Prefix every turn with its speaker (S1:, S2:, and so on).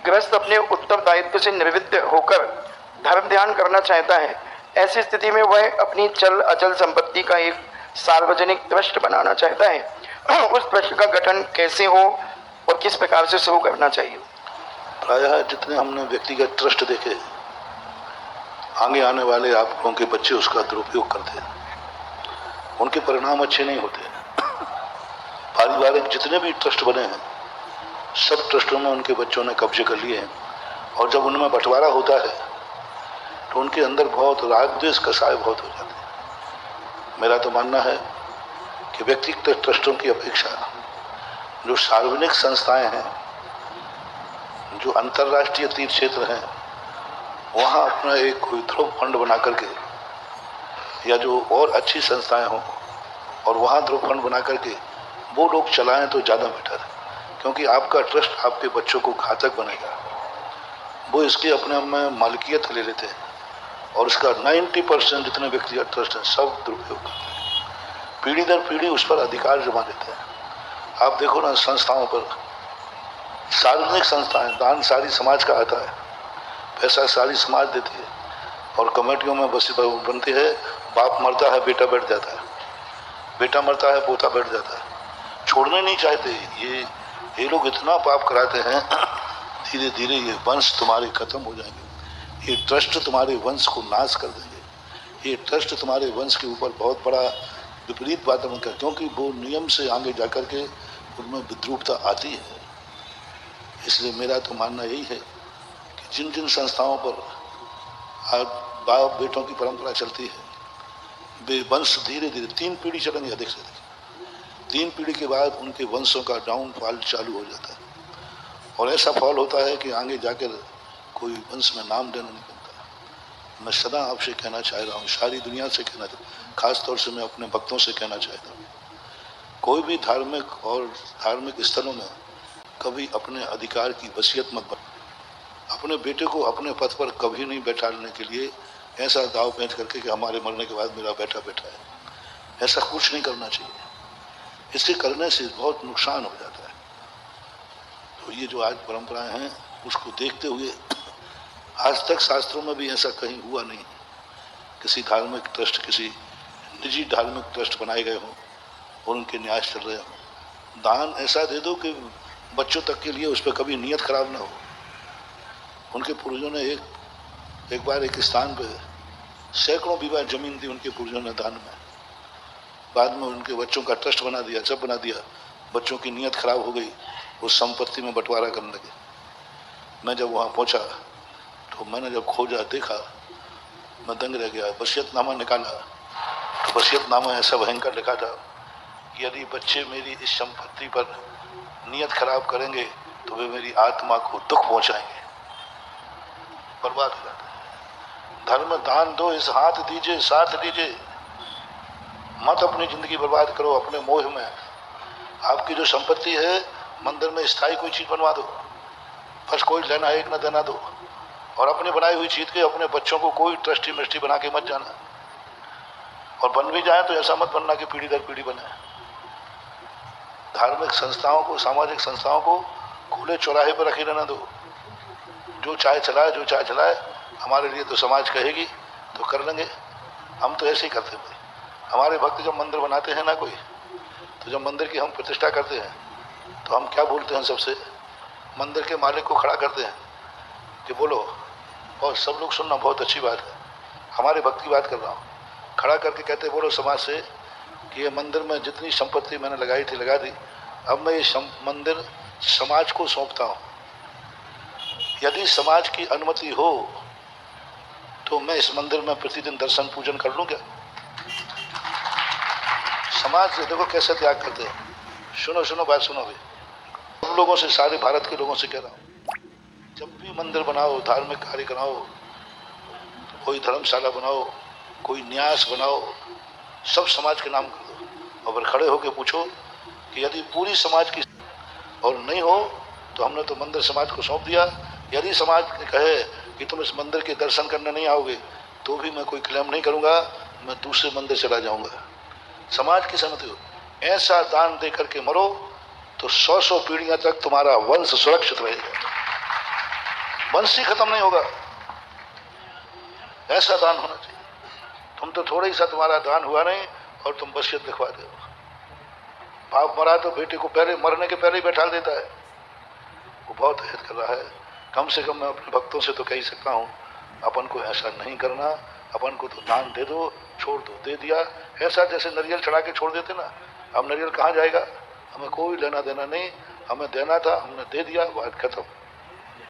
S1: गृहस्थ अपने उत्तरदायित्व से निवृत्त होकर धर्म ध्यान करना चाहता है, ऐसी स्थिति में वह अपनी चल अचल संपत्ति का एक सार्वजनिक ट्रस्ट बनाना चाहता है। उस ट्रस्ट का गठन कैसे हो और किस प्रकार से शुरू करना चाहिए?
S2: प्रायः जितने हमने व्यक्तिगत ट्रस्ट देखे, आगे आने वाले आप लोगों के बच्चे उसका दुरुपयोग करते हैं, उनके परिणाम अच्छे नहीं होते। पारिवारिक जितने भी ट्रस्ट बने हैं, सब ट्रस्टों में उनके बच्चों ने कब्जे कर लिए हैं, और जब उनमें बंटवारा होता है तो उनके अंदर बहुत राग द्वेष कसाय बहुत हो जाते हैं। मेरा तो मानना है कि व्यक्तिगत ट्रस्टों की अपेक्षा जो सार्वजनिक संस्थाएं हैं, जो अंतर्राष्ट्रीय तीर्थ क्षेत्र हैं, वहाँ अपना एक कोई ध्रुव फंड बना करके, या जो और अच्छी संस्थाएं हों और वहाँ ध्रुव फंड बना करके वो लोग चलाएं तो ज़्यादा बेटर है। क्योंकि आपका ट्रस्ट आपके बच्चों को घातक बनेगा। वो इसके अपने में मालिकियत ले लेते हैं और इसका 90% जितने व्यक्तिगत ट्रस्ट हैं सब दुरुपयोग करते हैं। पीढ़ी दर पीढ़ी उस पर अधिकार जमा देते हैं। आप देखो ना, संस्थाओं पर, सार्वजनिक संस्थाएं, दान सारी समाज का आता है, पैसा सारी समाज देती है, और कमेटियों में बस बनती है। बाप मरता है बेटा बैठ जाता है, बेटा मरता है पोता बैठ जाता है, छोड़ने नहीं चाहते। ये लोग इतना पाप कराते हैं, धीरे धीरे ये वंश तुम्हारे खत्म हो जाएंगे। ये ट्रस्ट तुम्हारे वंश को नाश कर देंगे। ये ट्रस्ट तुम्हारे वंश के ऊपर बहुत बड़ा विपरीत वातावरण कर, क्योंकि वो नियम से आगे जाकर के उनमें विद्रूपता आती है। इसलिए मेरा तो मानना यही है कि जिन जिन संस्थाओं पर बाप बेटों की परंपरा चलती है, वे वंश धीरे धीरे 3 पीढ़ी चलेंगे, अधिक से अधिक 3 पीढ़ी के बाद उनके वंशों का डाउनफॉल चालू हो जाता है। और ऐसा फॉल होता है कि आगे जाकर कोई वंश में नाम देना नहीं बनता। मैं सदा आपसे कहना चाह रहा हूँ, सारी दुनिया से कहना चाहता हूँ, खासतौर से मैं अपने भक्तों से कहना चाहता हूँ, कोई भी धार्मिक स्थलों में कभी अपने अधिकार की वसीयत मत बनो। अपने बेटे को अपने पद पर कभी नहीं बैठाने के लिए ऐसा दाव पेच करके कि हमारे मरने के बाद मेरा बेटा बैठा है, ऐसा कुछ नहीं करना चाहिए। इसके करने से बहुत नुकसान हो जाता है। तो ये जो आज परंपराएं हैं, उसको देखते हुए आज तक शास्त्रों में भी ऐसा कहीं हुआ नहीं, किसी धार्मिक ट्रस्ट, किसी निजी धार्मिक ट्रस्ट बनाए गए हों और उनके न्यास चल रहे हों। दान ऐसा दे दो कि बच्चों तक के लिए उस पर कभी नीयत खराब ना हो। उनके पूर्वजों ने एक बार एक स्थान पे सैकड़ों बीघा जमीन दी उनके पूर्वजों ने दान में। बाद में उनके बच्चों का ट्रस्ट बना दिया, सब बना दिया, बच्चों की नीयत खराब हो गई, उस संपत्ति में बंटवारा करने लगे। मैं जब वहाँ पहुँचा तो मैंने जब खोजा, देखा, मैं दंग रह गया। वसीयतनामा निकाला तो वसीयतनामा ऐसा भयंकर लिखा था कि यदि बच्चे मेरी इस संपत्ति पर नीयत खराब करेंगे तो वे मेरी आत्मा को दुख पहुँचाएंगे, बर्बाद हो जाता है। धर्म दान दो, इस हाथ दीजिए साथ दीजिए, मत अपनी जिंदगी बर्बाद करो अपने मोह में। आपकी जो संपत्ति है, मंदिर में स्थायी कोई चीज बनवा दो, बस कोई लेना एक न देना दो, और अपने बनाई हुई चीज के अपने बच्चों को कोई ट्रस्टी मस्टी बना के मत जाना, और बन भी जाए तो ऐसा मत बनना कि पीढ़ी दर पीढ़ी बने। धार्मिक संस्थाओं को, सामाजिक संस्थाओं को खुले चौराहे पर रखे रहना दो, जो चाहे चलाए, जो चाहे चलाए, हमारे लिए तो समाज कहेगी तो कर लेंगे। हम तो ऐसे ही करते हैं। हमारे भक्त जब मंदिर बनाते हैं ना कोई, तो जब मंदिर की हम प्रतिष्ठा करते हैं तो हम क्या बोलते हैं, सबसे मंदिर के मालिक को खड़ा करते हैं कि बोलो, और सब लोग सुनना, बहुत अच्छी बात है, हमारे भक्त की बात कर रहा हूँ, खड़ा करके कहते बोलो समाज से कि ये मंदिर में जितनी संपत्ति मैंने लगाई थी लगा दी, अब मैं ये मंदिर समाज को सौंपता हूँ। यदि समाज की अनुमति हो तो मैं इस मंदिर में प्रतिदिन दर्शन पूजन कर लूँ क्या? समाज से देखो कैसे त्याग करते हैं। सुनो बात सुनो भाई, सब लोगों से, सारे भारत के लोगों से कह रहा हूँ, जब भी मंदिर बनाओ, धार्मिक कार्य कराओ, कोई धर्मशाला बनाओ, कोई न्यास बनाओ, सब समाज के नाम कर दो, और फिर खड़े होकर पूछो कि यदि पूरी समाज की और नहीं हो तो हमने तो मंदिर समाज को सौंप दिया। यदि समाज कहे कि तुम इस मंदिर के दर्शन करने नहीं आओगे तो भी मैं कोई क्लेम नहीं करूंगा, मैं दूसरे मंदिर चला जाऊंगा। समाज की सहमति हो, ऐसा दान दे करके मरो तो 100 पीढ़ियां तक तुम्हारा वंश सुरक्षित रहेगा। वंश ही खत्म नहीं होगा। ऐसा दान होना चाहिए। तुम तो थोड़ा ही सा तुम्हारा दान हुआ नहीं और तुम वसीयत लिखवा दो। बाप मरा तो बेटे को पहले, मरने के पहले ही बैठा देता है। वो बहुत अहद कर रहा है। कम से कम मैं अपने भक्तों से तो कह ही सकता हूँ, अपन को ऐसा नहीं करना। अपन को तो दान दे दो, छोड़ दो, दे दिया। ऐसा जैसे नारियल चढ़ा के छोड़ देते ना, अब नारियल कहाँ जाएगा? हमें कोई लेना देना नहीं, हमें देना था, हमने दे दिया, बात खत्म।